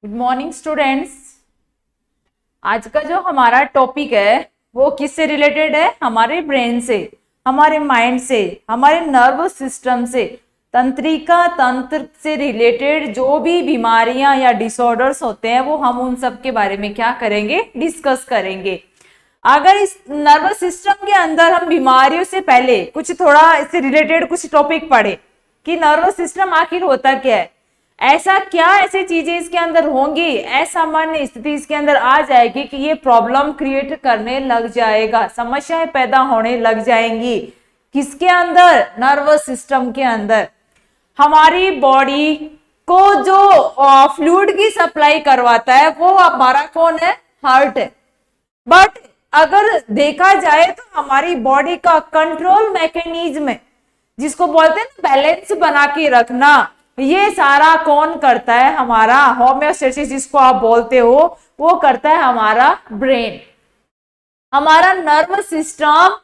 Good morning students. आज का जो हमारा टॉपिक है वो किससे रिलेटेड है? हमारे ब्रेन से, हमारे माइंड से, हमारे नर्वस सिस्टम से, तंत्रिका तंत्र से रिलेटेड जो भी बीमारियां या डिसऑर्डर्स होते हैं वो हम उन सब के बारे में क्या करेंगे? डिस्कस करेंगे। अगर इस नर्वस सिस्टम के अंदर हम बीमारियों से पहले कुछ थोड़ा इससे रिलेटेड कुछ टॉपिक पढ़े कि नर्वस सिस्टम आखिर होता क्या है, ऐसा क्या ऐसी चीजें इसके अंदर होंगी, असामान्य स्थिति इसके अंदर आ जाएगी कि ये प्रॉब्लम क्रिएट करने लग जाएगा, समस्याएं पैदा होने लग जाएंगी। किसके अंदर? नर्वस सिस्टम के अंदर। हमारी बॉडी को जो फ्लूइड की सप्लाई करवाता है वो हमारा कौन है? हार्ट है। बट अगर देखा जाए तो हमारी बॉडी का कंट्रोल मैकेनिज्म है, जिसको बोलते हैं बैलेंस बना के रखना, ये सारा कौन करता है? हमारा होम्योस्टेसिस जिसको आप बोलते हो वो करता है हमारा ब्रेन। हमारा नर्वस सिस्टम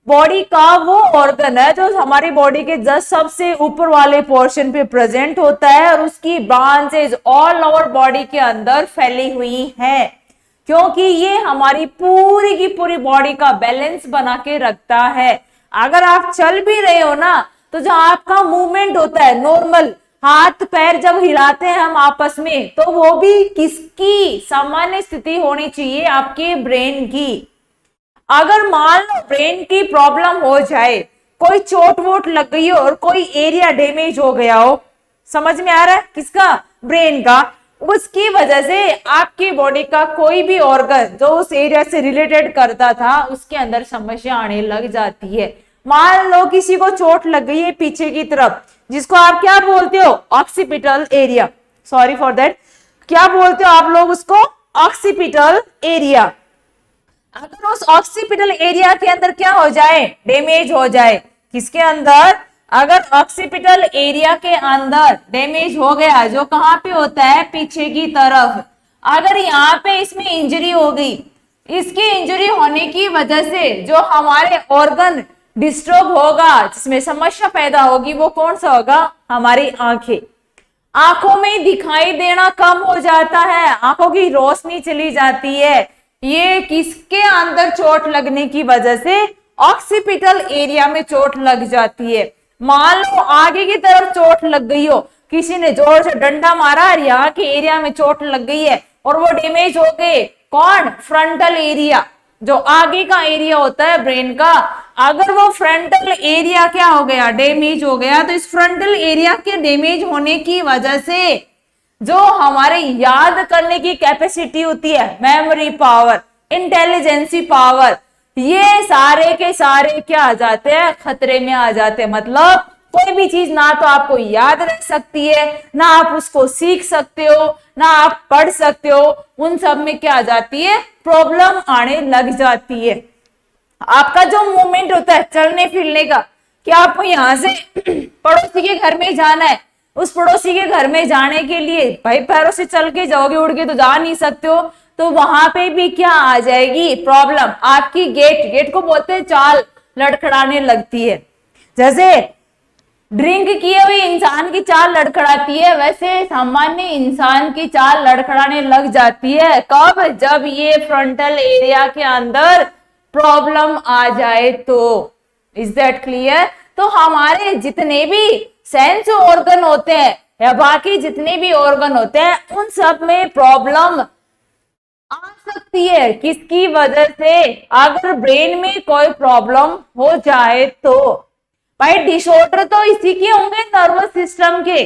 बॉडी का वो ऑर्गन है जो हमारी बॉडी के जस्ट सबसे ऊपर वाले पोर्शन पे प्रेजेंट होता है और उसकी ब्रांचेज ऑल ओवर बॉडी के अंदर फैली हुई है, क्योंकि ये हमारी पूरी की पूरी बॉडी का बैलेंस बना के रखता है। अगर आप चल भी रहे हो ना तो जो आपका मूवमेंट होता है नॉर्मल, हाथ पैर जब हिलाते हैं हम आपस में, तो वो भी किसकी? सामान्य स्थिति होनी चाहिए आपके ब्रेन की। अगर मान लो ब्रेन की प्रॉब्लम हो जाए, कोई चोट वोट लग गई हो और कोई एरिया डैमेज हो गया हो, समझ में आ रहा है? किसका? ब्रेन का। उसकी वजह से आपकी बॉडी का कोई भी ऑर्गन जो उस एरिया से रिलेटेड करता था उसके अंदर समस्या आने लग जाती है। मान लो किसी को चोट लग गई है पीछे की तरफ, जिसको आप क्या बोलते हो? Occipital area. Sorry for that, क्या बोलते हो आप लोग उसको? Occipital area. अगर उस ऑक्सीपिटल एरिया के अंदर क्या हो जाए? डैमेज हो जाए। किसके अंदर? अगर ऑक्सीपिटल एरिया के अंदर डैमेज हो गया, जो कहां पे होता है? पीछे की तरफ। अगर यहाँ पे इसमें इंजरी हो गई, इसकी इंजरी होने की वजह से जो हमारे ऑर्गन डिस्टर्ब होगा, जिसमें समस्या पैदा होगी, वो कौन सा होगा? हमारी आंखें। आंखों में दिखाई देना कम हो जाता है, आंखों की रोशनी चली जाती है। ये किसके अंदर चोट लगने की वजह से? ऑक्सीपिटल एरिया में चोट लग जाती है। मान लो आगे की तरफ चोट लग गई हो, किसी ने जोर से डंडा मारा और यहाँ के एरिया में चोट लग गई है और वो डैमेज हो गए। कौन? फ्रंटल एरिया, जो आगे का एरिया होता है ब्रेन का। अगर वो फ्रंटल एरिया क्या हो गया? डैमेज हो गया, तो इस फ्रंटल एरिया के डैमेज होने की वजह से जो हमारे याद करने की कैपेसिटी होती है, मेमोरी पावर, इंटेलिजेंसी पावर, ये सारे के सारे क्या आ जाते हैं? खतरे में आ जाते हैं। मतलब कोई भी चीज ना तो आपको याद रख सकती है, ना आप उसको सीख सकते हो, ना आप पढ़ सकते हो। उन सब में क्या आ जाती है? प्रॉब्लम आने लग जाती है। आपका जो मूवमेंट होता है चलने फिरने का, कि आपको यहाँ से पड़ोसी के घर में जाना है, उस पड़ोसी के घर में जाने के लिए भाई पैरों से चल के जाओगे, उड़ के तो जा नहीं सकते हो, तो वहां पे भी क्या आ जाएगी? प्रॉब्लम। आपकी गेट को बोलते हैं चाल, लड़खड़ाने लगती है। जैसे ड्रिंक किए हुए इंसान की चाल लड़खड़ाती है, वैसे सामान्य इंसान की चाल लड़खड़ाने लग जाती है। कब? जब ये फ्रंटल एरिया के अंदर प्रॉब्लम आ जाए तो। Is that clear? तो हमारे जितने भी सेंस ऑर्गन होते हैं या बाकी जितने भी ऑर्गन होते हैं, उन सब में प्रॉब्लम आ सकती है। किसकी वजह से? अगर ब्रेन में कोई प्रॉब्लम हो जाए तो। भाई डिसऑर्डर तो इसी के होंगे, नर्वस सिस्टम के।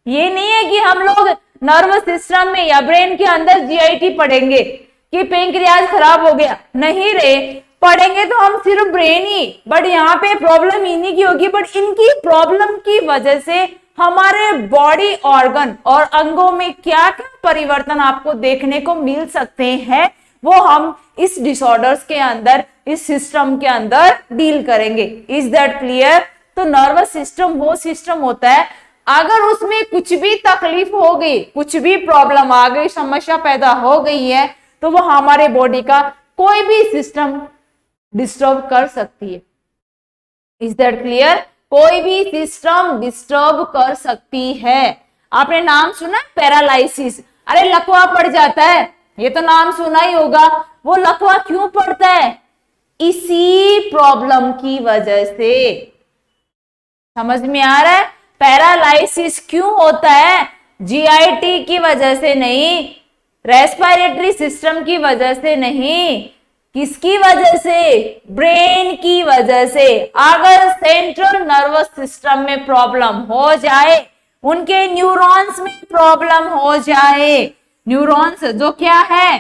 ये नहीं है कि हम लोग नर्वस सिस्टम में या ब्रेन के अंदर जीआईटी पढ़ेंगे कि पेनक्रियाज खराब हो गया, नहीं रे। पढ़ेंगे तो हम सिर्फ ब्रेन ही, बट यहाँ पे प्रॉब्लम इन्हीं की होगी। बट इनकी प्रॉब्लम की वजह से हमारे बॉडी ऑर्गन और अंगों में क्या क्या परिवर्तन आपको देखने को मिल सकते हैं, वो हम इस डिसऑर्डर्स के अंदर, इस सिस्टम के अंदर डील करेंगे। Is that clear? तो नर्वस सिस्टम वो सिस्टम होता है, अगर उसमें कुछ भी तकलीफ हो गई, कुछ भी प्रॉब्लम आ गई, समस्या पैदा हो गई है, तो वो हमारे बॉडी का कोई भी सिस्टम डिस्टर्ब कर सकती है। Is that clear? कोई भी सिस्टम डिस्टर्ब कर सकती है। आपने नाम सुना पैरालाइसिस? अरे लकवा पड़ जाता है, ये तो नाम सुना ही होगा। वो लकवा क्यों पड़ता है? इसी प्रॉब्लम की वजह से। समझ में आ रहा है? पैरालाइसिस क्यों होता है? जीआईटी की वजह से नहीं, रेस्पिरेटरी सिस्टम की वजह से नहीं, किसकी वजह से? ब्रेन की वजह से। अगर सेंट्रल नर्वस सिस्टम में प्रॉब्लम हो जाए, उनके न्यूरॉन्स में प्रॉब्लम हो जाए, न्यूरॉन्स जो क्या है?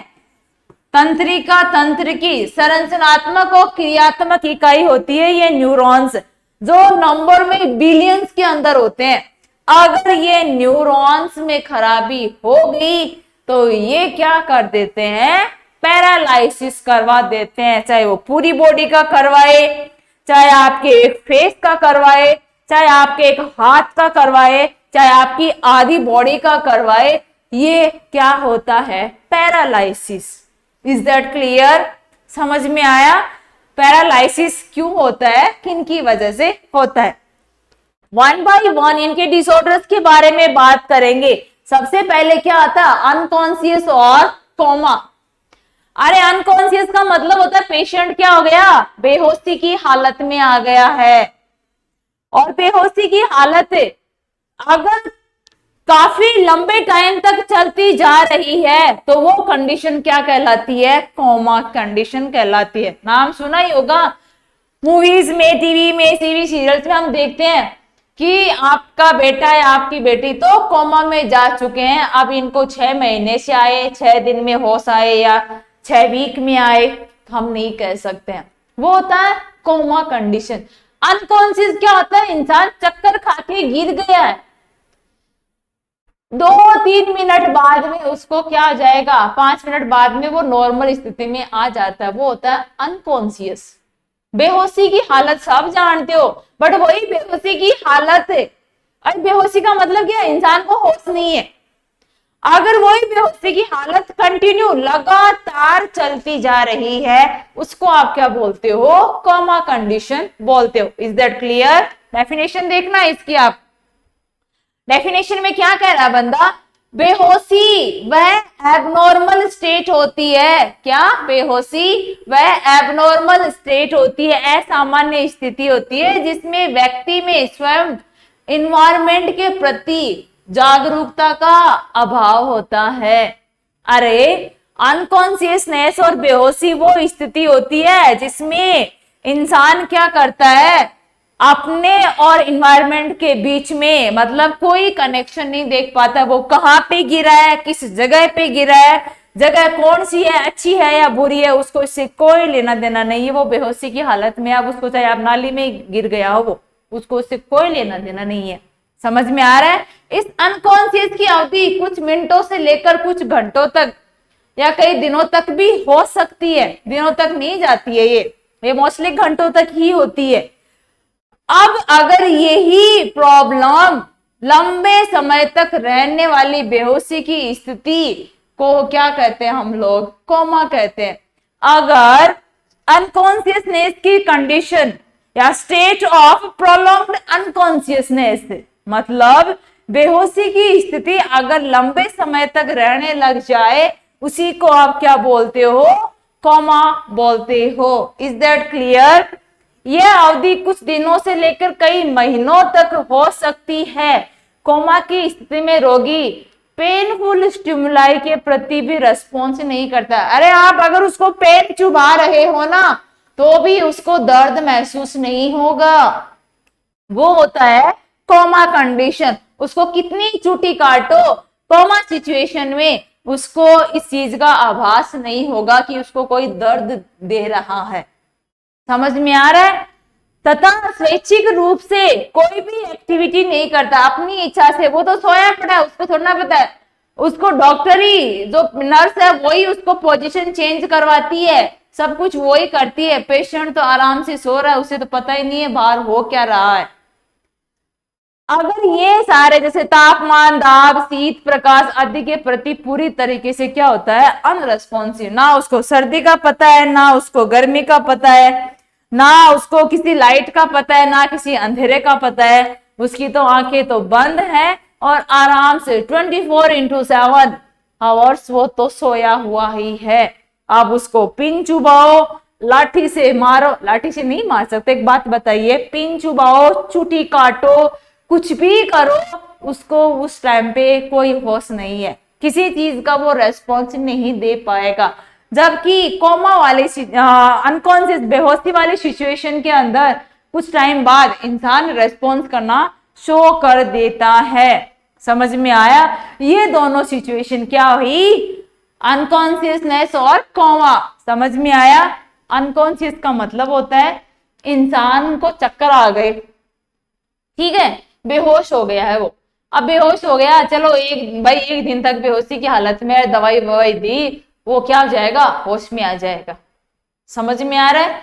तंत्रिका तंत्र की संरचनात्मक और क्रियात्मक इकाई होती है ये न्यूरॉन्स, जो नंबर में बिलियंस के अंदर होते हैं। अगर ये न्यूरॉन्स में खराबी हो गई तो ये क्या कर देते हैं? पैरालाइसिस करवा देते हैं, चाहे वो पूरी बॉडी का करवाए, चाहे आपके एक फेस का करवाए, चाहे आपके एक हाथ का करवाए, चाहे आपकी आधी बॉडी का करवाए। ये क्या होता है? पैरालाइसिस। Is that clear? समझ में आया? पैरालाइसिस क्यों होता है, किन की वजह से होता है? वन बाय वन इनके डिसऑर्डर्स के बारे में बात करेंगे। सबसे पहले क्या आता है? अनकॉन्शियस और कोमा। अरे अनकॉन्शियस का मतलब होता है पेशेंट क्या हो गया? बेहोशी की हालत में आ गया है। और बेहोशी की हालत अगर काफी लंबे टाइम तक चलती जा रही है तो वो कंडीशन क्या कहलाती है? कोमा कंडीशन कहलाती है। नाम सुना ही होगा, मूवीज में, टीवी में, टीवी सीरियल्स में हम देखते हैं कि आपका बेटा या आपकी बेटी तो कोमा में जा चुके हैं, अब इनको 6 महीने से आए, 6 दिन में होश आए या 6 वीक में आए, हम नहीं कह सकते हैं। वो होता है कोमा कंडीशन। अनकॉन्शियस क्या होता है? इंसान चक्कर खा के गिर गया है, 2-3 मिनट बाद में उसको क्या आ जाएगा? 5 मिनट बाद में वो नॉर्मल स्थिति में आ जाता है। वो होता है अनकॉन्शियस। बेहोशी की हालत सब जानते हो, बट वही बेहोशी की हालत है। और बेहोशी का मतलब क्या? इंसान को होश नहीं है। अगर वही बेहोशी की हालत कंटिन्यू लगातार चलती जा रही है, उसको आप क्या बोलते हो? कोमा कंडीशन बोलते हो। Is that clear? डेफिनेशन देखना इसकी। आप डेफिनेशन में क्या कह रहा है बंदा? बेहोशी वह एबनॉर्मल स्टेट होती है। क्या? बेहोशी वह एबनॉर्मल स्टेट होती है, असामान्य स्थिति होती है जिसमें व्यक्ति में स्वयं इन्वायरमेंट के प्रति जागरूकता का अभाव होता है। अरे अनकॉन्शियसनेस और बेहोशी वो स्थिति होती है जिसमें इंसान क्या करता है? अपने और इन्वायरमेंट के बीच में मतलब कोई कनेक्शन नहीं देख पाता। वो कहाँ पे गिरा है, किस जगह पे गिरा है, जगह कौन सी है, अच्छी है या बुरी है, उसको इससे कोई लेना देना नहीं है। वो बेहोशी की हालत में, आप उसको चाहे आप नाली में गिर गया हो, वो उसको उससे कोई लेना देना नहीं है। समझ में आ रहा है? इस अनकॉन्शियस की अवधि कुछ मिनटों से लेकर कुछ घंटों तक या कई दिनों तक भी हो सकती है। दिनों तक नहीं जाती है, ये मोस्टली घंटों तक ही होती है। अब अगर यही प्रॉब्लम लंबे समय तक रहने वाली बेहोशी की स्थिति को क्या कहते हैं हम लोग? कोमा कहते हैं। अगर अनकॉन्शियसनेस की कंडीशन या स्टेट ऑफ प्रोलॉन्ग्ड अनकॉन्शियसनेस मतलब बेहोशी की स्थिति अगर लंबे समय तक रहने लग जाए, उसी को आप क्या बोलते हो? कोमा बोलते हो। Is that clear? यह अवधि कुछ दिनों से लेकर कई महीनों तक हो सकती है। कोमा की स्थिति में रोगी पेनफुल स्टिमुलाई के प्रति भी रेस्पॉन्स नहीं करता। अरे आप अगर उसको पेन चुभा रहे हो ना तो भी उसको दर्द महसूस नहीं होगा। वो होता है कोमा कंडीशन। उसको कितनी चुटी काटो, कोमा सिचुएशन में उसको इस चीज का आभास नहीं होगा कि उसको कोई दर्द दे रहा है। समझ में आ रहा है? तथा स्वैच्छिक रूप से कोई भी एक्टिविटी नहीं करता अपनी इच्छा से। वो तो सोया पड़ा है, उसको थोड़ा पता है। उसको डॉक्टरी जो नर्स है वही उसको पोजीशन चेंज करवाती है, सब कुछ वही करती है। पेशेंट तो आराम से सो रहा है, उसे तो पता ही नहीं है बाहर हो क्या रहा है। अगर ये सारे जैसे तापमान, दाब, शीत, प्रकाश आदि के प्रति पूरी तरीके से क्या होता है? अनरेस्पॉन्सिव। ना उसको सर्दी का पता है, ना उसको गर्मी का पता है, ना उसको किसी लाइट का पता है, ना किसी अंधेरे का पता है। उसकी तो आंखें तो बंद है और आराम से 24/7 आवर्स वो तो सोया हुआ ही है। अब उसको पिन चुबाओ, लाठी से मारो, लाठी से नहीं मार सकते, एक बात बताइए, पिन चुबाओ, चुटी काटो, कुछ भी करो, उसको उस टाइम पे कोई होश नहीं है, किसी चीज का वो रेस्पॉन्स नहीं दे पाएगा। जबकि कोमा वाले अनकॉन्शियस बेहोशी वाले सिचुएशन के अंदर कुछ टाइम बाद इंसान रेस्पॉन्स करना शो कर देता है। समझ में आया? ये दोनों सिचुएशन क्या हुई? अनकॉन्शियसनेस और कोमा। समझ में आया? अनकॉन्शियस का मतलब होता है इंसान को चक्कर आ गए, ठीक है, बेहोश हो गया है वो। अब बेहोश हो गया, चलो एक दिन तक बेहोशी की हालत में दवाई ववाई दी, वो क्या हो जाएगा? होश में आ जाएगा। समझ में आ रहा है?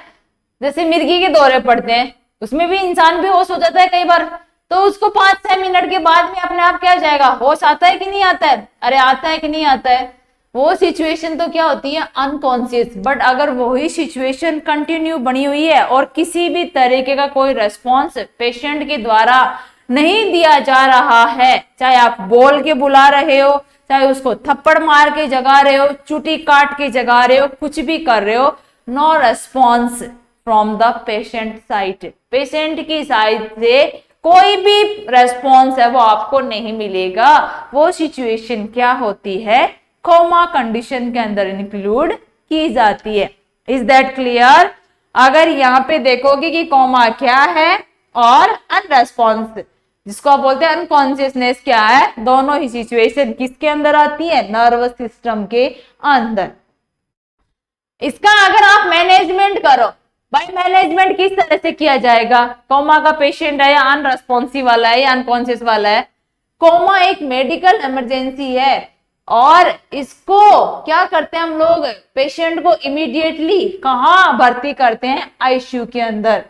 जैसे मिर्गी के दौरे पड़ते हैं, उसमें भी इंसान बेहोश हो जाता है कई बार, तो उसको 5-6 मिनट के बाद में अपने आप क्या हो जाएगा? होश आता है कि नहीं आता है? अरे आता है कि नहीं आता है? वो सिचुएशन तो क्या होती है? अनकॉन्शियस। बट अगर वही सिचुएशन कंटिन्यू बनी हुई है और किसी भी तरीके का कोई रेस्पॉन्स पेशेंट के द्वारा नहीं दिया जा रहा है, चाहे आप बोल के बुला रहे हो, चाहे उसको थप्पड़ मार के जगा रहे हो, चुटी काट के जगा रहे हो, कुछ भी कर रहे हो, no response from the patient side, patient की साइड से कोई भी रेस्पॉन्स है वो आपको नहीं मिलेगा, वो सिचुएशन क्या होती है? कोमा कंडीशन के अंदर इंक्लूड की जाती है। Is that clear? अगर यहाँ पे देखोगे कि कोमा क्या है और अनरेस्पॉन्स जिसको आप बोलते हैं अनकॉन्शियसनेस क्या है, दोनों ही सिचुएशन किसके अंदर आती है? नर्वस सिस्टम के अंदर। इसका अगर आप मैनेजमेंट करो, भाई मैनेजमेंट किस तरह से किया जाएगा? कोमा का पेशेंट है या अनरेस्पॉन्सिव वाला है या अनकॉन्शियस वाला है? कोमा एक मेडिकल इमरजेंसी है और इसको क्या करते हैं हम लोग? पेशेंट को इमीडिएटली कहाँ भर्ती करते हैं? आईसीयू के अंदर।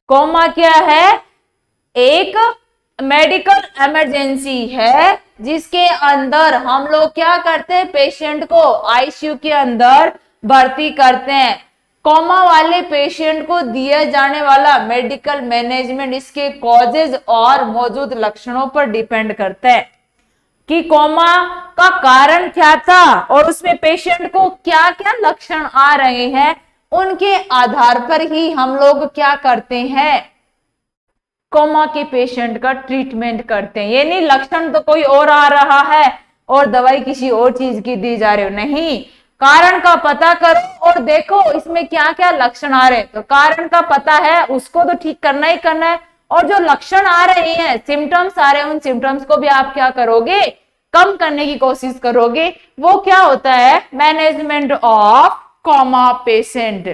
कोमा क्या है? एक मेडिकल इमरजेंसी है जिसके अंदर हम लोग क्या करते हैं? पेशेंट को आईसीयू के अंदर भर्ती करते हैं। कोमा वाले पेशेंट को दिया जाने वाला मेडिकल मैनेजमेंट इसके कॉजेज और मौजूद लक्षणों पर डिपेंड करता है कि कोमा का कारण क्या था और उसमें पेशेंट को क्या क्या लक्षण आ रहे हैं, उनके आधार पर ही हम लोग क्या करते हैं? कोमा के पेशेंट का ट्रीटमेंट करते हैं। ये नहीं लक्षण तो कोई और आ रहा है और दवाई किसी और चीज की दी जा रही हो, नहीं, कारण का पता करो और देखो इसमें क्या क्या लक्षण आ रहे हैं, तो कारण का पता है उसको तो ठीक करना ही करना है, और जो लक्षण आ रहे हैं, सिम्टम्स आ रहे हैं, उन सिम्टम्स को भी आप क्या करोगे? कम करने की कोशिश करोगे। वो क्या होता है? Management of coma patient.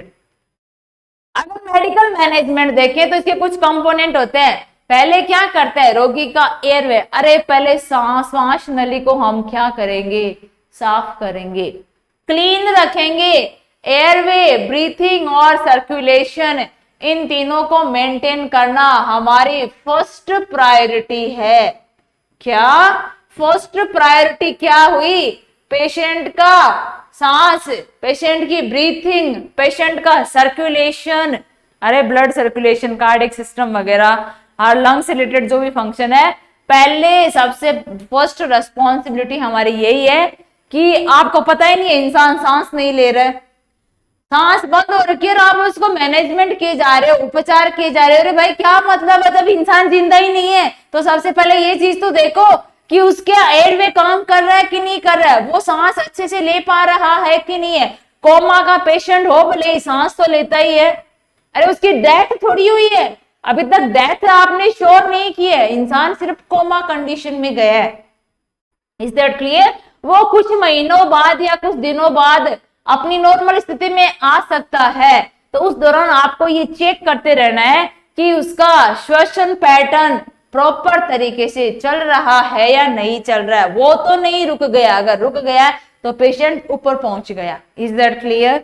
अगर मेडिकल मैनेजमेंट देखें तो इसके कुछ कंपोनेंट होते हैं। पहले क्या करता है रोगी का? एयरवे, अरे पहले सांस नली को हम क्या करेंगे? साफ करेंगे, क्लीन रखेंगे। एयरवे, ब्रीथिंग और सर्कुलेशन, इन तीनों को मेंटेन करना हमारी फर्स्ट प्रायोरिटी है। क्या फर्स्ट प्रायोरिटी क्या हुई? पेशेंट का सांस, पेशेंट की ब्रीथिंग, पेशेंट का सर्कुलेशन, अरे ब्लड सर्कुलेशन, कार्डियक सिस्टम वगैरह और लंग से रिलेटेड जो भी फंक्शन है, पहले सबसे फर्स्ट रेस्पॉन्सिबिलिटी हमारी यही है कि आपको पता ही नहीं है इंसान सांस नहीं ले रहा है, सांस बंद हो रखी है और आप उसको मैनेजमेंट किए जा रहे हो, उपचार किए जा रहे हो। अरे भाई क्या मतलब है? तब इंसान जिंदा ही नहीं है। तो सबसे पहले ये चीज तो देखो कि उसके एयरवे काम कर रहा है कि नहीं कर रहा है, वो सांस अच्छे से ले पा रहा है कि नहीं है। कोमा का पेशेंट हो भले सांस तो लेता ही है, अरे उसकी डेथ थोड़ी हुई है, अभी तक डेथ आपने श्योर नहीं की है, इंसान सिर्फ कोमा कंडीशन में गया है। Is that clear? वो कुछ महीनों बाद या कुछ दिनों बाद अपनी नॉर्मल स्थिति में आ सकता है, तो उस दौरान आपको ये चेक करते रहना है कि उसका श्वसन पैटर्न प्रॉपर तरीके से चल रहा है या नहीं चल रहा है। वो तो नहीं रुक गया, अगर रुक गया तो पेशेंट ऊपर पहुंच गया। Is that clear?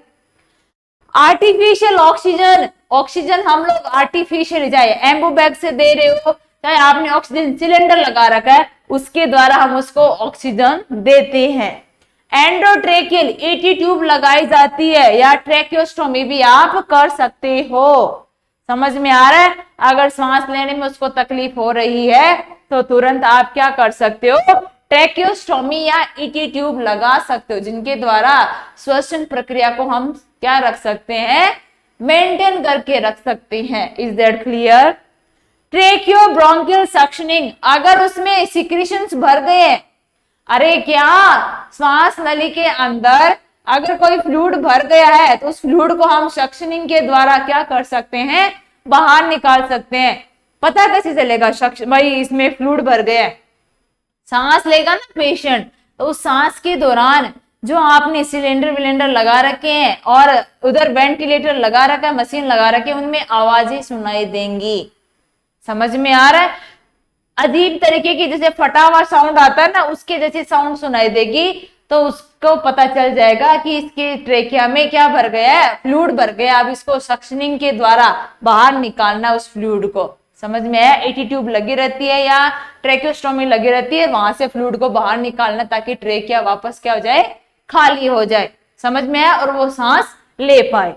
Artificial oxygen, oxygen हम लोग आर्टिफिशियल चाहे एम्बू बैग से दे रहे हो, चाहे आपने ऑक्सीजन सिलेंडर लगा रखा है, उसके द्वारा हम उसको ऑक्सीजन देते हैं। एंडोट्रेकियल ईटी ट्यूब लगाई जाती है या ट्रेकियोस्टोमी भी आप कर सकते हो। समझ में आ रहा है? अगर सांस लेने में उसको तकलीफ हो रही है तो तुरंत आप क्या कर सकते हो? ट्रैकियोस्टोमी या ईटी ट्यूब लगा सकते हो, जिनके द्वारा श्वसन प्रक्रिया को हम क्या रख सकते हैं, मेंटेन करके रख सकते हैं। Is that clear? Tracheobronchial suctioning, अगर उसमें सिक्रीशंस भर गए, अरे क्या श्वास नली के अंदर अगर कोई फ्लूइड भर गया है तो उस फ्लूइड को हम सक्शनिंग के द्वारा क्या कर सकते हैं, बाहर निकाल सकते हैं। पता कैसे चलेगा भाई इसमें फ्लूइड भर गया है? सांस लेगा ना पेशेंट, तो उस सांस के दौरान जो आपने सिलेंडर विलेंडर लगा रखे हैं और उधर वेंटिलेटर लगा रखा है, मशीन लगा रखी है, उनमें आवाजें सुनाई देंगी। समझ में आ रहा है? अजीब तरीके की जैसे फटा हुआ साउंड आता है ना, उसके जैसी साउंड सुनाई देगी, तो उसको पता चल जाएगा कि इसके ट्रेकिया में क्या भर गया है, फ्लूइड भर गया। अब इसको सक्शनिंग के द्वारा बाहर निकालना उस फ्लूइड को। समझ में आया? एटी ट्यूब लगी रहती है या ट्रेकियोस्टोमी लगी रहती है, वहां से फ्लूइड को बाहर निकालना ताकि ट्रेकिया वापस क्या हो जाए, खाली हो जाए। समझ में आया? और वो सांस ले पाए।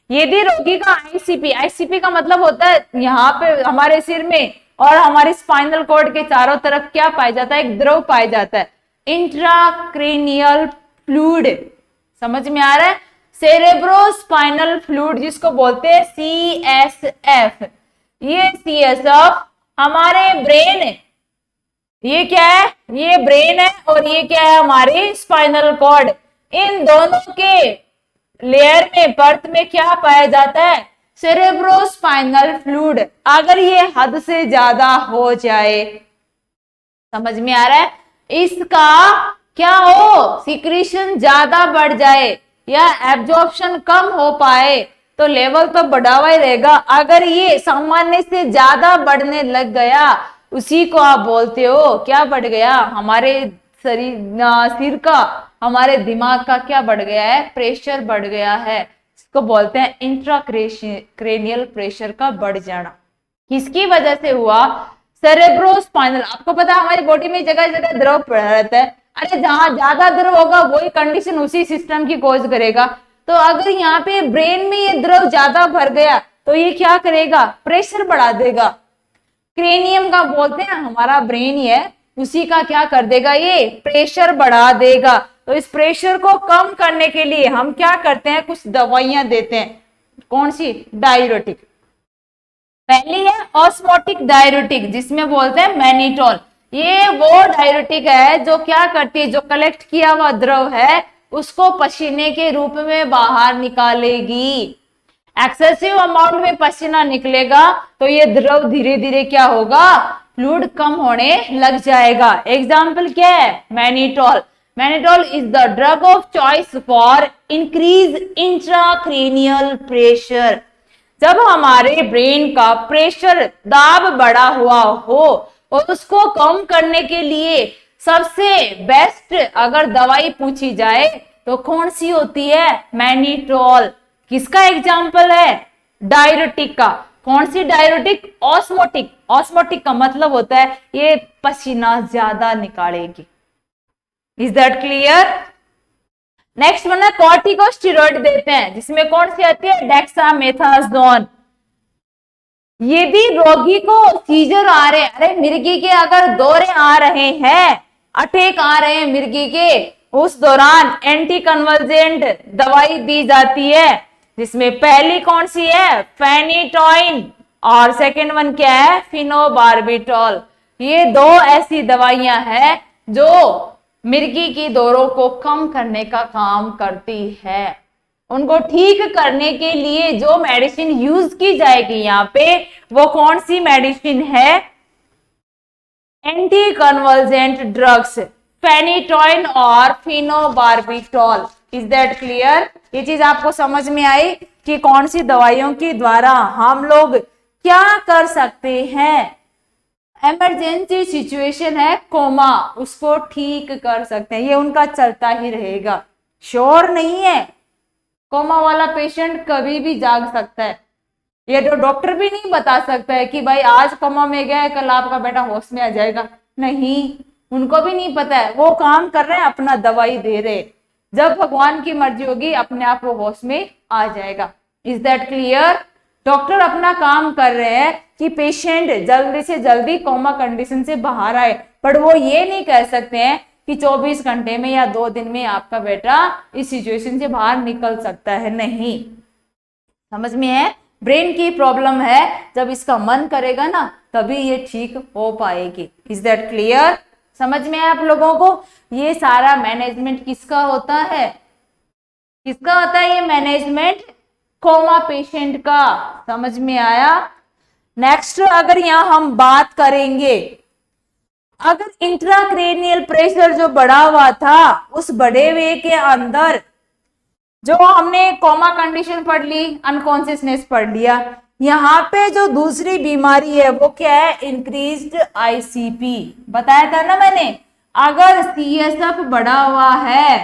यदि रोगी का आईसीपी, आईसीपी का मतलब होता है यहाँ पे हमारे सिर में और हमारे स्पाइनल कॉर्ड के चारों तरफ क्या पाया जाता है, एक द्रव पाया जाता है, इंट्राक्रेनियल फ्लूइड। समझ में आ रहा है? सेरेब्रोस्पाइनल फ्लूइड जिसको बोलते हैं सीएसएफ। ये सीएसएफ हमारे ब्रेन, ये क्या है, ये ब्रेन है और ये क्या है, हमारी स्पाइनल कॉर्ड। इन दोनों के लेयर में, परत में क्या पाया जाता है, सेरेब्रोस्पाइनल फ्लूइड। अगर ये हद से ज्यादा हो जाए, समझ में आ रहा है, इसका क्या हो, सिक्रीशन ज्यादा बढ़ जाए या एब्जॉर्प्शन कम हो पाए, तो लेवल तो बढ़ा हुआ ही रहेगा। अगर ये सामान्य से ज्यादा बढ़ने लग गया, उसी को आप बोलते हो क्या बढ़ गया, हमारे सिर का, हमारे दिमाग का क्या बढ़ गया है, प्रेशर बढ़ गया है। इसको बोलते हैं इंट्राक्रेनियल प्रेशर का बढ़ जाना। किसकी वजह से हुआ, सेरेब्रोस्पाइनल। आपको पता है हमारी बॉडी में जगह जगह द्रव पड़ा रहता है, अरे जहां ज्यादा द्रव होगा वही कंडीशन उसी सिस्टम की कॉज करेगा। तो अगर यहाँ पे ब्रेन में ये द्रव ज्यादा भर गया तो ये क्या करेगा, प्रेशर बढ़ा देगा। क्रेनियम का बोलते हैं हमारा ब्रेन ही है, उसी का क्या कर देगा, ये प्रेशर बढ़ा देगा। तो इस प्रेशर को कम करने के लिए हम क्या करते हैं, कुछ दवाइयां देते हैं। कौन सी, डाययूरेटिक। पहली है ऑस्मोटिक डाययूरेटिक, जिसमें बोलते हैं मैनिटोल। ये वो डाययूरेटिक है जो क्या करती है, जो कलेक्ट किया हुआ द्रव है उसको पसीने के रूप में बाहर निकालेगी। एक्सेसिव अमाउंट में पसीना निकलेगा तो ये द्रव धीरे धीरे क्या होगा, फ्लूइड कम होने लग जाएगा। एग्जाम्पल क्या है, mannitol. Mannitol is the drug of choice for increase intracranial pressure. जब हमारे ब्रेन का प्रेशर, दाब बढ़ा हुआ हो और उसको कम करने के लिए सबसे बेस्ट अगर दवाई पूछी जाए तो कौन सी होती है, मैनिटोल। किसका एग्जाम्पल है, डाययूरेटिक का। कौन सी डाययूरेटिक, ऑस्मोटिक। ऑस्मोटिक का मतलब होता है ये पसीना ज्यादा निकालेगी। Is that clear? Next one है कॉर्टिकोस्टेरॉइड देते हैं, जिसमें कौन सी आती है, डेक्सामेथासोन। यदि रोगी को सीजर आ रहे, अरे मिर्गी के अगर दौरे आ रहे हैं, अटैक आ रहे हैं मिर्गी के, उस दौरान एंटी कन्वर्जेंट दवाई दी जाती है, जिसमें पहली कौन सी है, फेनिटोइन, और सेकंड वन क्या है, फिनोबार्बिटॉल। ये दो ऐसी दवाइयां हैं जो मिर्गी की दौरों को कम करने का काम करती है। उनको ठीक करने के लिए जो मेडिसिन यूज की जाएगी यहाँ पे, वो कौन सी मेडिसिन है, एंटी कन्वर्जेंट ड्रग्स, फेनिटोइन और फिनोबार्बिटॉल। Is that clear? ये चीज आपको समझ में आई कि कौन सी दवाइयों के द्वारा हम लोग क्या कर सकते हैं, इमरजेंसी सिचुएशन है, कोमा, उसको ठीक कर सकते हैं। ये उनका चलता ही रहेगा, श्योर नहीं है। कोमा वाला पेशेंट कभी भी जाग सकता है, ये तो डॉक्टर भी नहीं बता सकता है कि भाई आज कोमा में गया है, कल आपका बेटा होश में आ जाएगा। नहीं, उनको भी नहीं पता है, वो काम कर रहे हैं, अपना दवाई दे रहे, जब भगवान की मर्जी होगी अपने आप वो होश में आ जाएगा। Is that clear? डॉक्टर अपना काम कर रहे हैं कि पेशेंट जल्दी से जल्दी कोमा कंडीशन से बाहर आए, बट वो ये नहीं कह सकते हैं कि 24 घंटे में या 2 दिन में आपका बेटा इस सिचुएशन से बाहर निकल सकता है, नहीं। समझ में है? ब्रेन की प्रॉब्लम है, जब इसका मन करेगा ना तभी ये ठीक हो पाएगी। Is that clear? समझ में है आप लोगों को? ये सारा मैनेजमेंट किसका होता है? किसका होता है ये मैनेजमेंट? कोमा पेशेंट का। समझ में आया? नेक्स्ट अगर यहां हम बात करेंगे, अगर इंट्राक्रेनियल प्रेशर जो बढ़ा हुआ था, उस बढ़े हुए के अंदर जो हमने कोमा कंडीशन पढ़ ली, अनकॉन्शियसनेस पढ़ लिया, यहाँ पे जो दूसरी बीमारी है वो क्या है? Increased ICP. बताया था ना मैंने, अगर सीएसएफ बढ़ा हुआ है,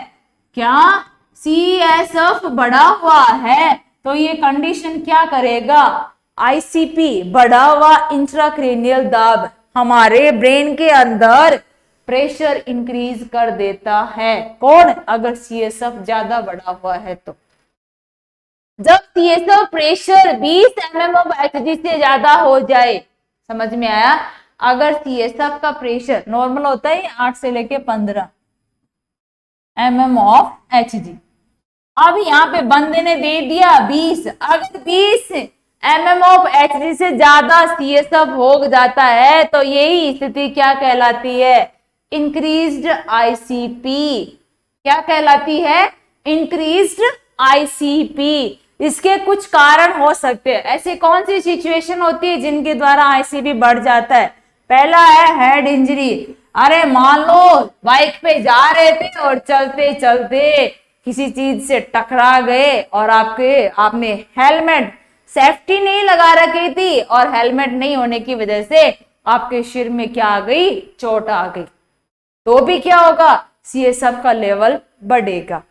क्या सीएसएफ बढ़ा हुआ है, तो ये कंडीशन क्या करेगा? आईसीपी बढ़ा हुआ इंट्राक्रेनियल दाब हमारे ब्रेन के अंदर प्रेशर इंक्रीज कर देता है। कौन? अगर सीएसएफ ज्यादा बढ़ा हुआ है तो। जब CSF pressure 20 mm of Hg से ज्यादा हो जाए, समझ में आया? अगर सीएसएफ का प्रेशर नॉर्मल होता है 8 से लेके 15 mm ऑफ एचजी, अब यहाँ पे बंदे ने दे दिया 20। अगर 20 mm ऑफ एचजी से ज्यादा सीएसएफ हो जाता है तो यही स्थिति क्या कहलाती है? Increased ICP. क्या कहलाती है? Increased ICP. इसके कुछ कारण हो सकते हैं। ऐसी कौन सी सिचुएशन होती है जिनके द्वारा आईसीपी बढ़ जाता है? पहला है हेड इंजरी। अरे मान लो बाइक पे जा रहे थे और चलते चलते किसी चीज से टकरा गए और आपने हेलमेट सेफ्टी नहीं लगा रखी थी, और हेलमेट नहीं होने की वजह से आपके सिर में क्या आ गई? चोट आ गई, तो भी क्या होगा? सीएसएफ का लेवल बढ़ेगा।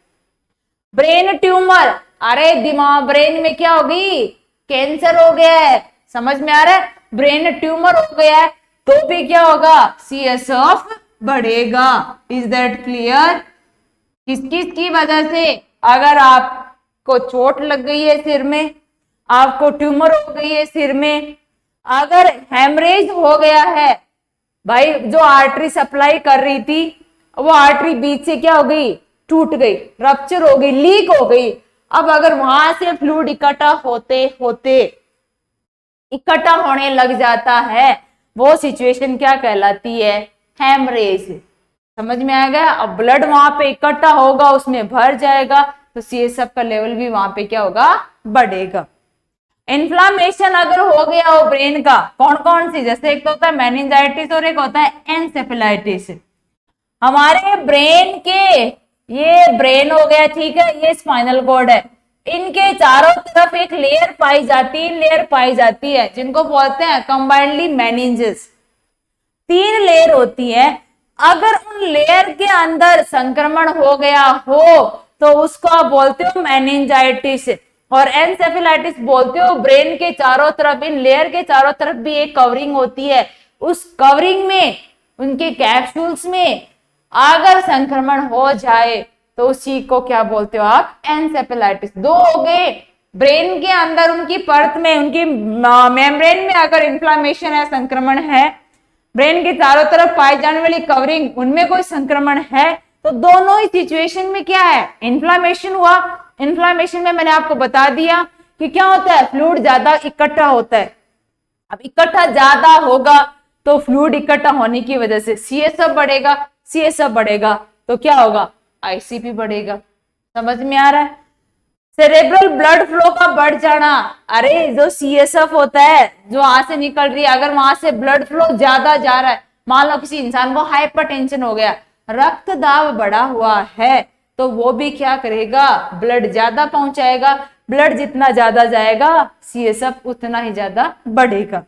ब्रेन ट्यूमर, अरे दिमाग ब्रेन में क्या होगी? कैंसर हो गया है, समझ में आ रहा है? ब्रेन ट्यूमर हो गया है तो भी क्या होगा? सीएसएफ बढ़ेगा। Is that clear? किस किस की वजह से? अगर आपको चोट लग गई है सिर में, आपको ट्यूमर हो गई है सिर में, अगर हेमरेज हो गया है, भाई जो आर्टरी सप्लाई कर रही थी वो आर्टरी बीच से क्या हो गई? टूट गई, रप्चर हो गई, लीक हो गई। अब अगर वहां से फ्लूइड इकट्ठा होने लग जाता है, वो सिचुएशन क्या कहलाती है? हेमरेज। समझ में आ गया? अब ब्लड वहां पे इकट्ठा होगा, उसमें भर जाएगा, तो सीएसएफ का लेवल भी वहां पे क्या होगा? बढ़ेगा। इन्फ्लामेशन अगर हो गया हो ब्रेन का, कौन कौन सी? जैसे एक तो होता है मेनिंजाइटिस और एक होता है एनसेफेलाइटिस। हमारे ब्रेन के, ये ब्रेन हो गया, ठीक है, ये स्पाइनल कॉर्ड है, इनके चारों तरफ एक लेयर पाई जाती है जिनको बोलते हैं कंबाइंडली मेनिंजेस। 3 लेयर होती है। अगर उन लेयर के अंदर संक्रमण हो गया हो तो उसको आप बोलते हो मेनिंजाइटिस, और एनसेफेलाइटिस बोलते हो ब्रेन के चारों तरफ, इन लेयर के चारों तरफ भी एक कवरिंग होती है, उस कवरिंग में, उनके कैप्सूल्स में अगर संक्रमण हो जाए तो उसी को क्या बोलते हो आप? एनसेफेलाइटिस। 2 हो गए। ब्रेन के अंदर उनकी परत में, उनकी मेम्ब्रेन में अगर इन्फ्लामेशन है, संक्रमण है, ब्रेन के चारों तरफ पाई जाने वाली कवरिंग, उनमें कोई संक्रमण है, तो दोनों ही सिचुएशन में क्या है? इन्फ्लामेशन हुआ। इन्फ्लामेशन में मैंने आपको बता दिया कि क्या होता है? फ्लूइड ज्यादा इकट्ठा होता है। अब इकट्ठा ज्यादा होगा तो फ्लूइड इकट्ठा होने की वजह से सीएसएफ बढ़ेगा, सीएसएफ बढ़ेगा तो क्या होगा? आईसीपी बढ़ेगा। समझ में आ रहा है? सेरेब्रल ब्लड फ्लो का बढ़ जाना, अरे जो सीएसएफ होता है जो वहां से निकल रही है, अगर वहां से ब्लड फ्लो ज्यादा जा रहा है, मान लो किसी इंसान को हाइपरटेंशन हो गया, रक्त दाब बढ़ा हुआ है, तो वो भी क्या करेगा? ब्लड ज्यादा पहुंचाएगा। ब्लड जितना ज्यादा जाएगा सीएसएफ उतना ही ज्यादा बढ़ेगा।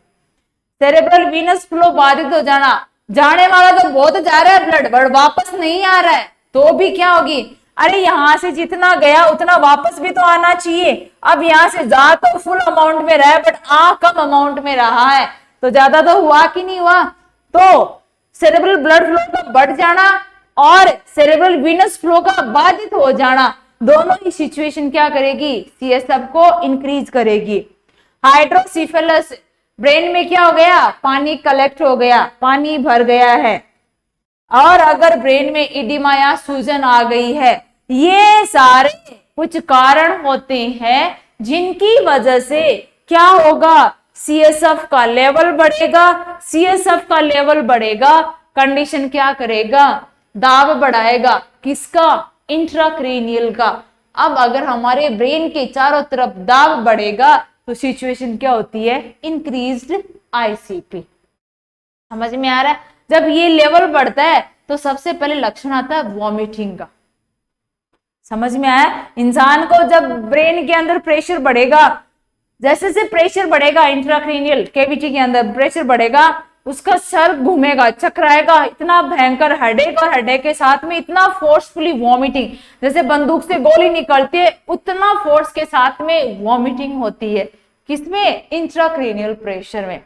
सेरेब्रल वीनस फ्लो बाधित हो जाना, जाने वाला तो बहुत जा रहा है ब्लड वापस नहीं आ रहा है, तो भी क्या होगी? अरे यहां से जितना गया उतना वापस भी तो आना चाहिए। अब यहां से जा तो फुल अमाउंट में रहा है बट आ कम अमाउंट में रहा है, तो ज्यादा तो हुआ कि नहीं हुआ? तो सेरेब्रल ब्लड फ्लो का बढ़ जाना और सेरेब्रल वीनस फ्लो का बाधित हो जाना, दोनों ही सिचुएशन क्या करेगी? सीएसएफ को इंक्रीज करेगी। हाइड्रोसिफेलस, ब्रेन में क्या हो गया? पानी कलेक्ट हो गया, पानी भर गया है, और अगर ब्रेन में इडिमा या सूजन आ गई है, ये सारे कुछ कारण होते हैं जिनकी वजह से क्या होगा, CSF का लेवल बढ़ेगा। CSF का लेवल बढ़ेगा, कंडीशन क्या करेगा, दाब बढ़ाएगा, किसका, इंट्राक्रेनियल का। अब अगर हमारे ब्रेन के चारों तरफ दाब बढ़ेगा तो सिचुएशन क्या होती है, इंक्रीज्ड ICP। समझ में आ रहा है? जब ये लेवल बढ़ता है तो सबसे पहले लक्षण आता है वॉमिटिंग का। समझ में आया? इंसान को जब ब्रेन के अंदर प्रेशर बढ़ेगा, जैसे जैसे प्रेशर बढ़ेगा इंट्राक्रेनियल कैविटी के अंदर प्रेशर बढ़ेगा, उसका सर घूमेगा, चकराएगा, इतना भयंकर हेडेक, और हेडेक के साथ में इतना फोर्सफुली वॉमिटिंग, जैसे बंदूक से गोली निकलती है उतना फोर्स के साथ में वॉमिटिंग होती है। किसमें, इंट्राक्रेनियल प्रेशर में।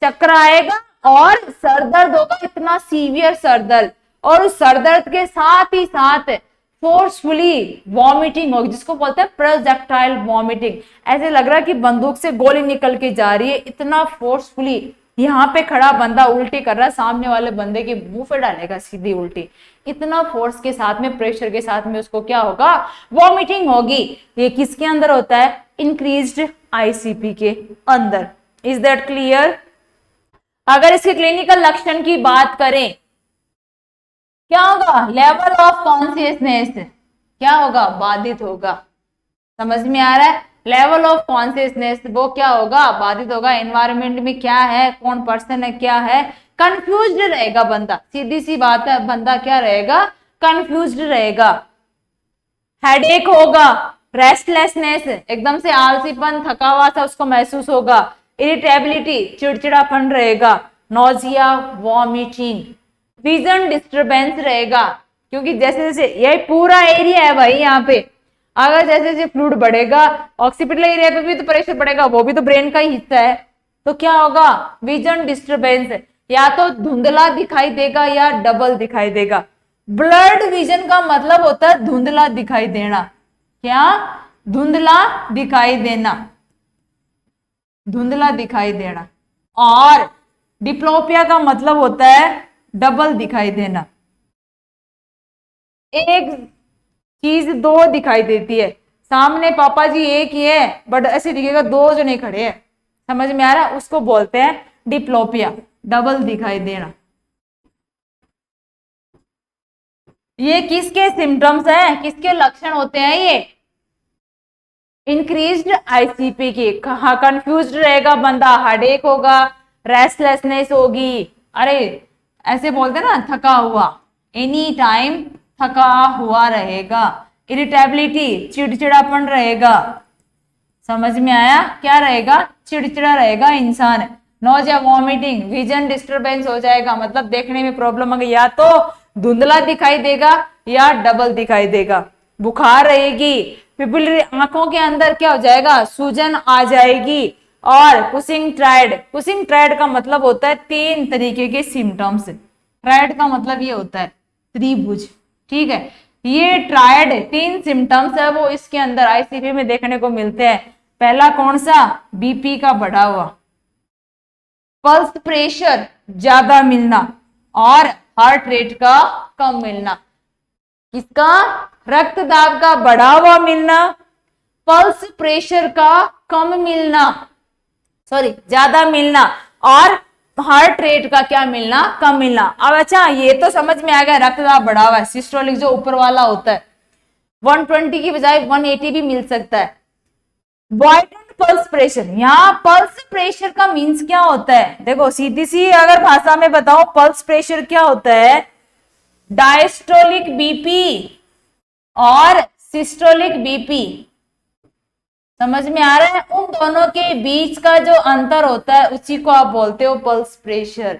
चकराएगा और सर दर्द होगा, इतना सीवियर सर दर्द, और उस सर दर्द के साथ ही साथ फोर्सफुली वॉमिटिंग होगी, जिसको बोलते हैं प्रोजेक्टाइल वॉमिटिंग। ऐसे लग रहा है कि बंदूक से गोली निकल के जा रही है, इतना फोर्सफुली। यहाँ पे खड़ा बंदा उल्टी कर रहा है, सामने वाले बंदे के मुंह पे डालेगा सीधी उल्टी, इतना फोर्स के साथ में, प्रेशर के साथ में उसको क्या होगा, वॉमिटिंग होगी। ये किसके अंदर होता है, इंक्रीज्ड ICP के अंदर। Is that clear? अगर इसके क्लिनिकल लक्षण की बात करें, क्या होगा, लेवल ऑफ कॉन्शियसनेस क्या होगा, बाधित होगा। समझ में आ रहा है? लेवल ऑफ कॉन्शियसनेस वो क्या होगा, बाधित होगा। एनवायरनमेंट में क्या है, कौन पर्सन है, क्या है, कंफ्यूज्ड रहेगा बंदा। सीधी सी बात है, बंदा क्या रहेगा, कंफ्यूज्ड रहेगा। हेडेक होगा, रेस्टलेसनेस, एकदम से आलसीपन, थका हुआ सा उसको महसूस होगा। इरिटेबिलिटी, चिड़चिड़ापन रहेगा। नोजिया, वॉमिटिंग, विजन डिस्टरबेंस रहेगा, क्योंकि जैसे जैसे ये पूरा एरिया है भाई, यहाँ पे अगर जैसे जैसे फ्लूइड बढ़ेगा, ऑक्सीपिटल एरिया पे भी तो प्रेशर बढ़ेगा, वो भी तो ब्रेन का ही हिस्सा है, तो क्या होगा, विजन डिस्टरबेंस, या तो धुंधला दिखाई देगा या डबल दिखाई देगा। ब्लर्ड विजन का मतलब होता है धुंधला दिखाई देना। क्या, धुंधला दिखाई देना, धुंधला दिखाई देना। और डिप्लोपिया का मतलब होता है डबल दिखाई देना। एक चीज दो दिखाई देती है, सामने पापा जी एक ही है बट ऐसे दिखेगा दो जने खड़े हैं। समझ में आ रहा है? उसको बोलते हैं डिप्लोपिया, डबल दिखाई देना। ये किसके सिम्टम्स हैं, किसके लक्षण होते हैं? ये इंक्रीज्ड ICP के। कंफ्यूज्ड रहेगा बंदा, हेडेक होगा, रेस्टलेसनेस होगी, अरे ऐसे बोलते हैं ना, थका हुआ, एनी टाइम थका हुआ रहेगा। इरिटेबिलिटी, चिड़चिड़ापन रहेगा। समझ में आया? क्या रहेगा, चिड़चिड़ा रहेगा इंसान। नोजिया, वॉमिटिंग, विजन डिस्टरबेंस हो जाएगा, मतलब देखने में प्रॉब्लम होगी, या तो धुंधला दिखाई देगा या डबल दिखाई देगा। बुखार रहेगी, पिपिलरी, आंखों के अंदर क्या हो जाएगा, सूजन आ जाएगी। और कुसिंग ट्रायड, कुसिंग ट्रायड का मतलब होता है 3 तरीके के सिम्टम्स। ट्रायड का मतलब ये होता है त्रिभुज, ठीक है। ये ट्रायड 3 सिम्टम्स है वो इसके अंदर ICP में देखने को मिलते हैं। पहला कौन सा, BP का बढ़ा हुआ, पल्स प्रेशर ज्यादा मिलना, और हार्ट रेट का कम मिलना। किसका, रक्त दाब का बढ़ा हुआ मिलना, पल्स प्रेशर का कम मिलना, सॉरी ज्यादा मिलना, और हार्ट रेट का क्या मिलना, कम मिलना। अब अच्छा, ये तो समझ में आ गया, रक्तदाब बढ़ा हुआ है, सिस्टोलिक जो ऊपर वाला होता है 120 की बजाय 180 भी मिल सकता है। वाइडेंड पल्स प्रेशर, यहाँ पल्स प्रेशर का मीन्स क्या होता है, देखो सीधी सी अगर भाषा में बताओ, पल्स प्रेशर क्या होता है, डायस्टोलिक BP और सिस्टोलिक BP। समझ में आ रहा है? उन दोनों के बीच का जो अंतर होता है उसी को आप बोलते हो पल्स प्रेशर।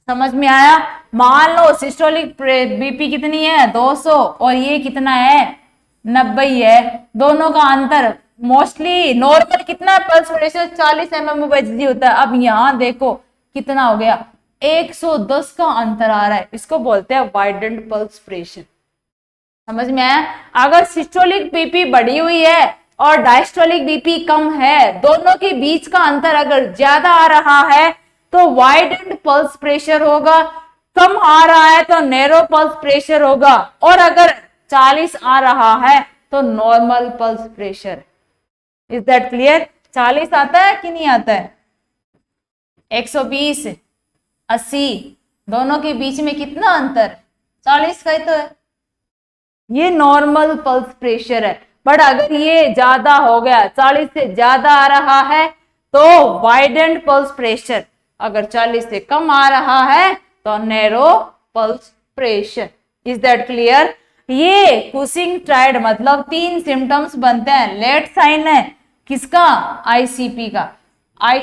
समझ में आया? मान लो सिस्टोलिक BP कितनी है, 200, और ये कितना है, 90 है। दोनों का अंतर मोस्टली नॉर्मल कितना है, पल्स प्रेशर 40 mm/Hg होता है। अब यहाँ देखो कितना हो गया, 110 का अंतर आ रहा है, इसको बोलते हैं वाइडेंड पल्स प्रेशर। समझ में आया? अगर सिस्टोलिक BP बढ़ी हुई है और डायस्टोलिक BP कम है, दोनों के बीच का अंतर अगर ज्यादा आ रहा है तो वाइडेंड पल्स प्रेशर होगा। कम आ रहा है तो नैरो पल्स प्रेशर होगा, और अगर 40 आ रहा है तो normal pulse pressure. Is that clear? 40 आता है कि नहीं आता है? 120, 80 दोनों के बीच में कितना अंतर? 40 का ही तो है। ये नॉर्मल पल्स प्रेशर है। बट अगर ये ज्यादा हो गया, 40 से ज्यादा आ रहा है तो वाइडेंड पल्स प्रेशर, अगर 40 से कम आ रहा है तो narrow pulse pressure. Is that clear? ये कुसिंग ट्रायड मतलब 3 सिम्टम्स बनते हैं। लेट साइन है किसका? आईसीपी का।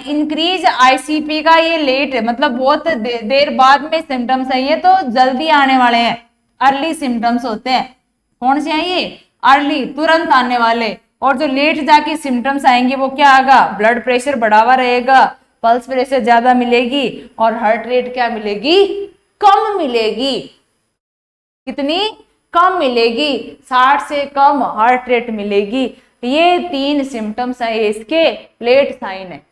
इंक्रीज आईसीपी का ये लेट है, मतलब बहुत देर बाद में सिम्टम्स है, ये तो जल्दी आने वाले हैं, अर्ली सिम्टम्स होते हैं। कौन से हैं ये? अर्ली, तुरंत आने वाले। और जो लेट जाके सिम्टम्स आएंगे वो क्या आएगा? ब्लड प्रेशर बढ़ावा रहेगा, पल्स प्रेशर ज्यादा मिलेगी, और हार्ट रेट क्या मिलेगी? कम मिलेगी। कितनी? कम मिलेगी, 60 से कम हार्ट रेट मिलेगी। ये 3 सिम्टम्स है इसके, लेट साइन है।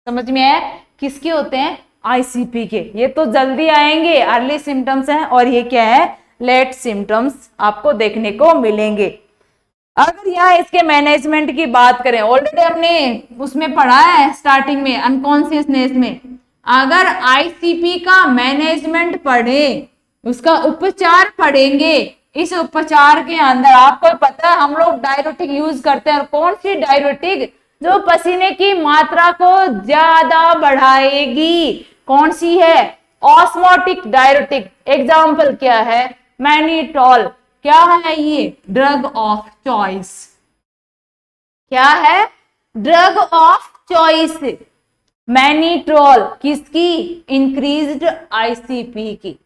समझ में आया? किसके होते हैं? आईसीपी के। ये तो जल्दी आएंगे, अर्ली सिम्टम्स हैं, और ये क्या है? लेट सिम्टम्स आपको देखने को मिलेंगे। अगर यहाँ इसके मैनेजमेंट की बात करें, ऑलरेडी हमने उसमें पढ़ा है स्टार्टिंग में अनकॉन्शियसनेस में। अगर आईसीपी का मैनेजमेंट पढ़े, उसका उपचार पढ़ेंगे, इस उपचार के अंदर आपको पता है हम लोग डायरेटिक यूज करते हैं। और कौन सी डायरेटिक? जो पसीने की मात्रा को ज्यादा बढ़ाएगी। कौन सी है? Osmotic diuretic. एग्जाम्पल क्या है? मैनिटॉल। क्या है ये? Drug of choice. क्या है? Drug of choice. मैनिट्रोल किसकी? इंक्रीज्ड आईसीपी की।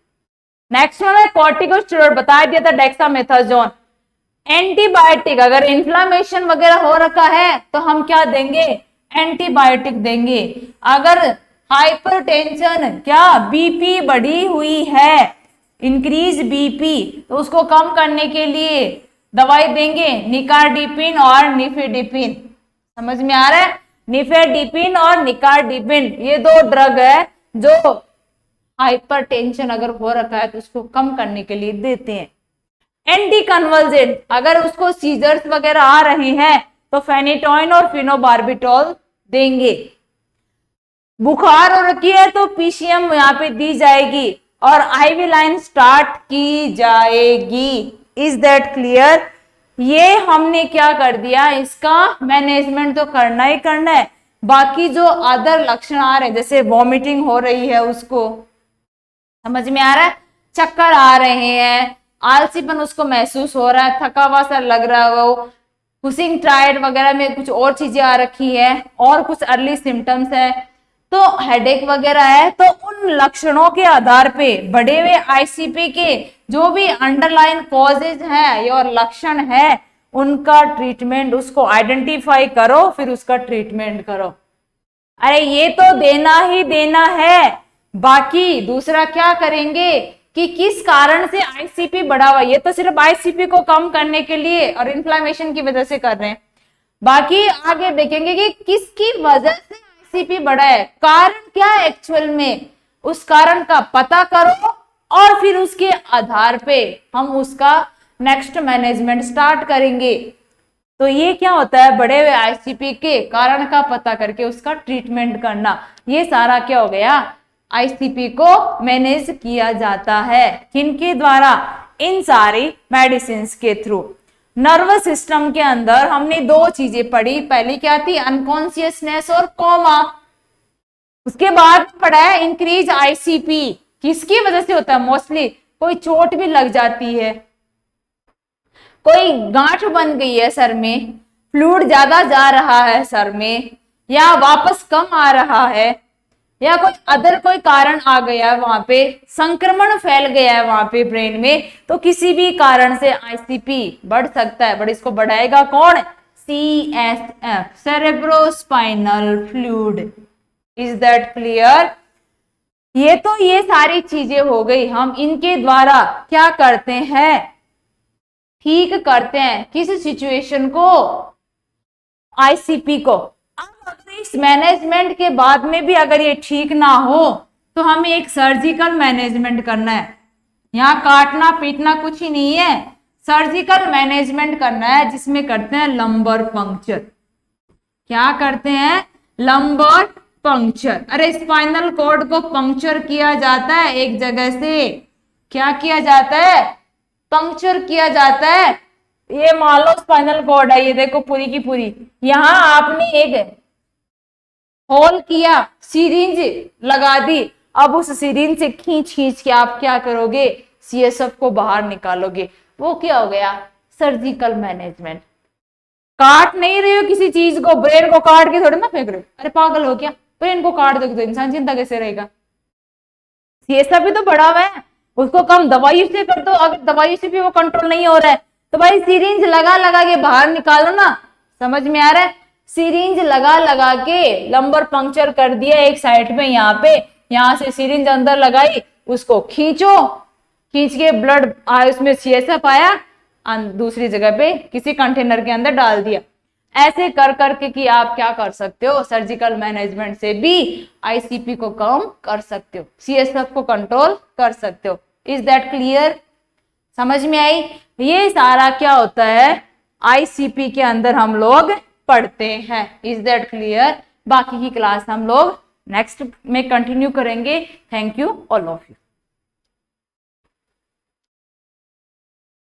नेक्स्ट वन है कॉर्टिकोस्टेरॉइड, बता दिया था डेक्सामेथासोन। एंटीबायोटिक, अगर इन्फ्लामेशन वगैरह हो रखा है तो हम क्या देंगे? एंटीबायोटिक देंगे। अगर हाइपरटेंशन, क्या बीपी बढ़ी हुई है, इंक्रीज बीपी, तो उसको कम करने के लिए दवाई देंगे, निकार्डिपिन और निफेडिपिन। समझ में आ रहा है? निफेडिपिन और निकार्डिपिन ये 2 ड्रग है जो हाइपरटेंशन अगर हो रखा है तो उसको कम करने के लिए देते हैं। एंटी कन्वल्जेंट, अगर उसको सीजर्स वगैरह आ रहे हैं तो फेनिटोइन और फिनोबार्बिटॉल देंगे। बुखार हो रखी है तो पीसीएम यहाँ पे दी जाएगी और आईवी लाइन स्टार्ट की जाएगी। Is that clear? ये हमने क्या कर दिया, इसका मैनेजमेंट तो करना ही करना है। बाकी जो अदर लक्षण आ रहे हैं, जैसे वॉमिटिंग हो रही है, उसको समझ में आ रहा है, चक्कर आ रहे हैं, आलसीपन उसको महसूस हो रहा है, थका हुआ सा लग रहा है, वो कुसिंग ट्रायड वगैरह में कुछ और चीजें आ रखी है, और कुछ अर्ली सिम्टम्स है, तो हेडेक वगैरह है, तो उन लक्षणों के आधार पे बढ़े हुए आईसीपी के जो भी अंडरलाइन कॉजेज है और लक्षण है, उनका ट्रीटमेंट, उसको आइडेंटिफाई करो, फिर उसका ट्रीटमेंट करो। अरे ये तो देना ही देना है। बाकी दूसरा क्या करेंगे कि किस कारण से आईसीपी बढ़ा हुआ, ये तो सिर्फ आईसीपी को कम करने के लिए और इन्फ्लेमेशन की वजह से कर रहे हैं। बाकी आगे देखेंगे कि किसकी वजह से आईसीपी बढ़ा है, कारण क्या है एक्चुअल में, उस कारण का पता करो और फिर उसके आधार पे हम उसका नेक्स्ट मैनेजमेंट स्टार्ट करेंगे। तो ये क्या होता है, बढ़े हुए आईसीपी के कारण का पता करके उसका ट्रीटमेंट करना। ये सारा क्या हो गया, आईसीपी को मैनेज किया जाता है। किनके द्वारा? इन सारी मेडिसिन के थ्रू। नर्वस सिस्टम के अंदर हमने 2 चीजें पढ़ी, पहली क्या थी, अनकॉन्शियसनेस और कोमा। उसके बाद पढ़ा है इंक्रीज आईसीपी, किसकी वजह से होता है, मोस्टली कोई चोट भी लग जाती है, कोई गांठ बन गई है सर में, फ्लूइड ज्यादा जा रहा है सर में, या वापस कम आ रहा है, या कोई अदर कोई कारण आ गया है, वहां पे संक्रमण फैल गया है वहां पे ब्रेन में, तो किसी भी कारण से आईसीपी बढ़ सकता है। बट इसको बढ़ाएगा कौन? CSF, cerebrospinal fluid. Is that clear? ये तो ये सारी चीजें हो गई, हम इनके द्वारा क्या करते हैं, ठीक करते हैं किस सिचुएशन को, आईसीपी को। अब अगर इस मैनेजमेंट के बाद में भी अगर ये ठीक ना हो तो हमें एक सर्जिकल मैनेजमेंट करना है। यहाँ काटना पीटना कुछ ही नहीं है, सर्जिकल मैनेजमेंट करना है, जिसमें करते हैं लंबर पंक्चर। क्या करते हैं? Lumbar puncture. अरे स्पाइनल कॉर्ड को पंक्चर किया जाता है एक जगह से। क्या किया जाता है? पंक्चर किया जाता है। ये मान लो स्पाइनल कॉर्ड है, ये देखो पूरी की पूरी, यहां आपने एक होल किया, सिरिंज लगा दी। अब उस सिरिंज से खींच खींच के आप क्या करोगे? सीएसएफ को बाहर निकालोगे। वो क्या हो गया? Surgical management. काट नहीं रहे हो किसी चीज को, ब्रेन को काट के थोड़ी ना फेंक रहे हो। अरे पागल हो क्या? ब्रेन को काट दोगे तो इंसान जिंदा कैसे रहेगा? सीएसएफ भी तो बढ़ा हुआ है, उसको कम दवाई से कर दो। अगर दवाई से भी वो कंट्रोल नहीं हो रहा है तो भाई सिरिंज लगा लगा के बाहर निकालो ना। समझ में आ रहा है? सिरिंज लगा लगा के लंबर पंक्चर कर दिया एक साइड में, यहाँ पे, यहाँ से सिरिंज अंदर लगाई, उसको खींचो, खींच के ब्लड उसमें सीएसएफ आया, दूसरी जगह पे किसी कंटेनर के अंदर डाल दिया। ऐसे कर करके कि आप क्या कर सकते हो? सर्जिकल मैनेजमेंट से भी आईसीपी को कम कर सकते हो, सीएसएफ को कंट्रोल कर सकते हो। Is that clear? समझ में आई? ये सारा क्या होता है? आईसीपी के अंदर हम लोग पढ़ते हैं। Is that clear? बाकी की क्लास हम लोग नेक्स्ट में कंटिन्यू करेंगे। Thank you all of you.